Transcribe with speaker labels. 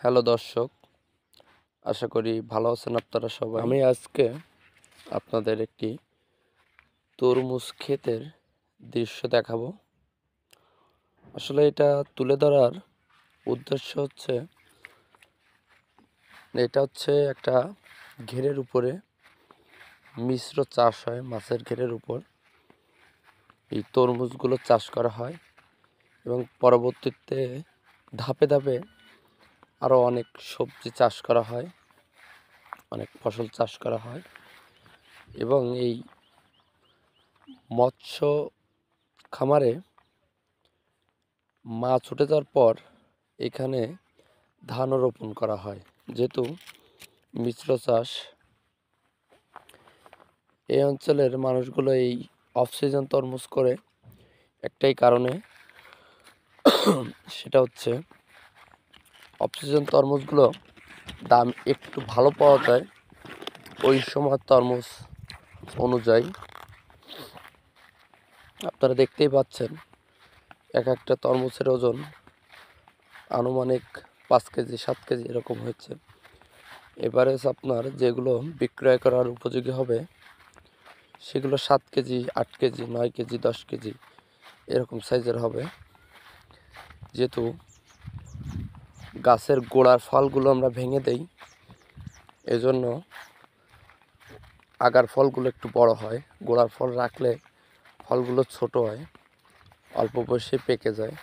Speaker 1: Hello দর্শক, আশা করি ভালো আছেন আপনারা সবাই। আমি আজকে আপনাদের একটি তরমুজ ক্ষেতের দৃশ্য দেখাবো। আসলে এটা তুলে ধরার উদ্দেশ্য হচ্ছে, এটা হচ্ছে একটা ঘেরের উপরে মিশ্র চাষ হয়, মাছের ঘেরের উপর এই তরমুজগুলো চাষ করা হয় এবং পরবর্তীতে ধাপে ধাপে আরও অনেক সবজি চাষ করা হয়, অনেক ফসল চাষ করা হয় এবং এই মৎস্য খামারে মাছ উঠে যাওয়ার পর এখানে ধানও রোপণ করা হয়। যেহেতু মিশ্র চাষ, এই অঞ্চলের মানুষগুলো এই অফ সিজন তরমুজ করে একটাই কারণে, সেটা হচ্ছে অফ সিজন তরমুজগুলো দাম একটু ভালো পাওয়া যায় ওই সময় তরমুজ অনুযায়ী। আপনারা দেখতেই পাচ্ছেন এক একটা তরমুজের ওজন আনুমানিক 5 কেজি 7 কেজি এরকম হচ্ছে। এবারে আপনার যেগুলো বিক্রয় করার উপযোগী হবে সেগুলো 7 কেজি 8 কেজি 9 কেজি 10 কেজি এরকম সাইজের হবে। যেহেতু গাছের গোড়ার ফলগুলো আমরা ভেঙে দেই, এজন্য আগার ফলগুলো একটু বড় হয়। গোড়ার ফল রাখলে ফলগুলো ছোট হয়, অল্প বয়সে পেকে যায়।